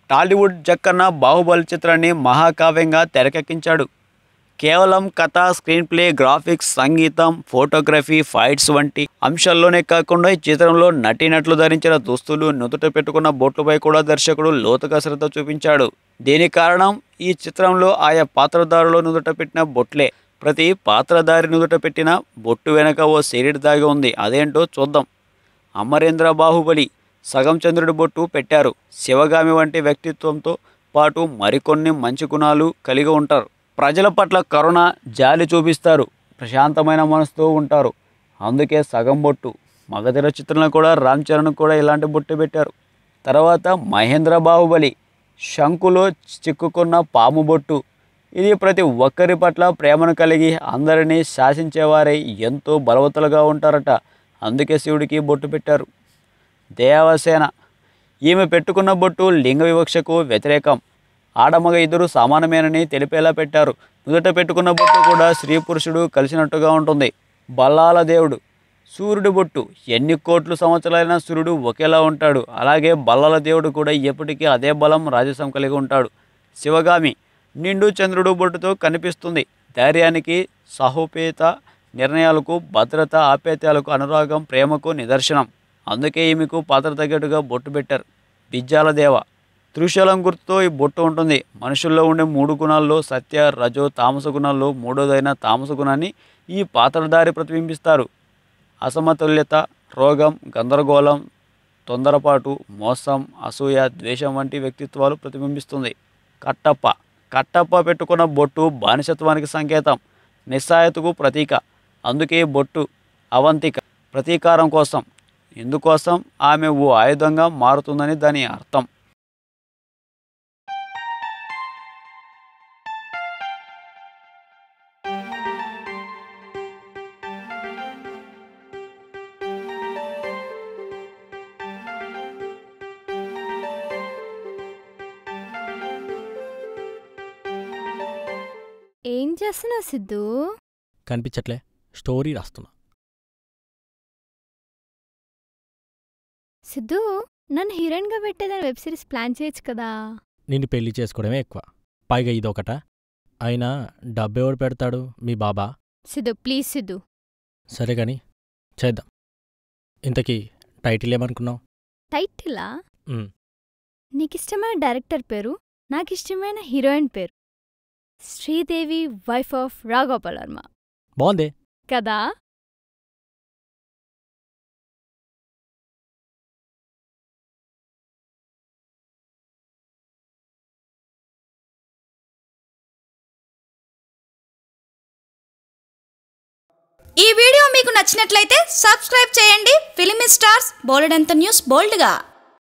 టాలీవుడ్ జక్కన్న బాహుబలి చిత్రాన్ని మహాకావ్యంగా తెరకెక్కించాడు. కేవలం కథ, స్క్రీన్ ప్లే, గ్రాఫిక్స్, సంగీతం, ఫోటోగ్రఫీ, ఫైట్స్ వంటి అంశాల్లోనే కాకుండా ఈ చిత్రంలో నటీనటులు ధరించిన దుస్తులు, నుదుట పెట్టుకున్న బొట్లపై కూడా దర్శకుడు లోతుగా శ్రద్ధ చూపించాడు. దీనికి కారణం ఈ చిత్రంలో ఆయా పాత్రధారులు నుదుట పెట్టిన బొట్లే. ప్రతి పాత్రధారి నుదుట పెట్టిన బొట్టు వెనక ఓ సీక్రెట్ దాగి ఉంది. అదేంటో చూద్దాం. అమరేంద్ర బాహుబలి సగం చంద్రుడి బొట్టు పెట్టారు. శివగామి వంటి వ్యక్తిత్వంతో పాటు మరికొన్ని మంచి గుణాలు కలిగి ఉంటారు. ప్రజల పట్ల కరుణ, జాలి చూపిస్తారు. ప్రశాంతమైన మనసుతో ఉంటారు. అందుకే సగం బొట్టు. మగధీర చిత్రంలో కూడా రామ్ చరణ్ కూడా ఇలాంటి బొట్టు పెట్టారు. తర్వాత మహేంద్ర బాహుబలి శంకులో చిక్కుకున్న పాము బొట్టు. ఇది ప్రతి ఒక్కరి పట్ల ప్రేమను కలిగి అందరినీ శాసించేవారై ఎంతో బలవంతులుగా ఉంటారట. అందుకే శివుడికి బొట్టు పెట్టారు. దేవసేన ఈమె పెట్టుకున్న బొట్టు లింగ వివక్షకు వ్యతిరేకం. ఆడమగ ఇద్దరు సమానమేనని తెలిపేలా పెట్టారు. నుదుట పెట్టుకున్న బొట్టు కూడా స్త్రీ పురుషుడు కలిసినట్టుగా ఉంటుంది. బల్లాల దేవుడు సూర్యుడి బొట్టు. ఎన్ని కోట్ల సంవత్సరాలైనా సూర్యుడు ఒకేలా ఉంటాడు. అలాగే బల్లాల దేవుడు కూడా ఎప్పటికీ అదే బలం, రాజసం కలిగి ఉంటాడు. శివగామి నిండు చంద్రుడు బొట్టుతో కనిపిస్తుంది. ధైర్యానికి, సాహోపేత నిర్ణయాలకు, భద్రత, ఆప్యాయతలకు, అనురాగం, ప్రేమకు నిదర్శనం. అందుకే ఈమెకు పాత్ర తగ్గట్టుగా బొట్టు పెట్టారు. బిజ్జాల దేవ త్రిశూలం గుర్తుతో ఈ బొట్టు ఉంటుంది. మనుషుల్లో ఉండే 3 గుణాల్లో సత్య, రజో, తామస గుణాల్లో మూడోదైన తామస గుణాన్ని ఈ పాత్రధారి ప్రతిబింబిస్తారు. అసమతుల్యత, రోగం, గందరగోళం, తొందరపాటు, మోసం, అసూయ, ద్వేషం వంటి వ్యక్తిత్వాలు ప్రతిబింబిస్తుంది. కట్టప్ప కట్టప్ప పెట్టుకున్న బొట్టు బానిసత్వానికి సంకేతం, నిస్సహాయతకు ప్రతీక. అందుకే బొట్టు అవంతిక ప్రతీకారం కోసం. ఇందుకోసం ఆమె ఓ ఆయుధంగా మారుతుందని దాని అర్థం. ఏం చేస్తున్నావు సిద్ధు? కనిపించట్లే, స్టోరీ రాస్తున్నా. సిద్ధు, నన్ను హీరోయిన్గా పెట్టేదని వెబ్ సిరీస్ ప్లాన్ చేయొచ్చు కదా. నిన్ను పెళ్లి చేసుకోవడమే ఎక్కువ, పైగా ఇదొకట. అయినా డబ్బెవడు పెడతాడు? మీ బాబా. సిద్ధు ప్లీజ్ సిద్ధు. సరే గాని చేద్దాం. ఇంతకీ టైటిల్ ఏమనుకున్నావు? టైటిలా? నీకిష్టమైన డైరెక్టర్ పేరు, నాకిష్టమైన హీరోయిన్ పేరు. Sridevi wife of Ramgopal Varma. బాగుంది కదా? ఈ వీడియో మీకు నచ్చినట్లయితే సబ్స్క్రైబ్ చేయండి. ఫిలిమి స్టార్స్ బోలెడంత న్యూస్ బోల్డ్గా.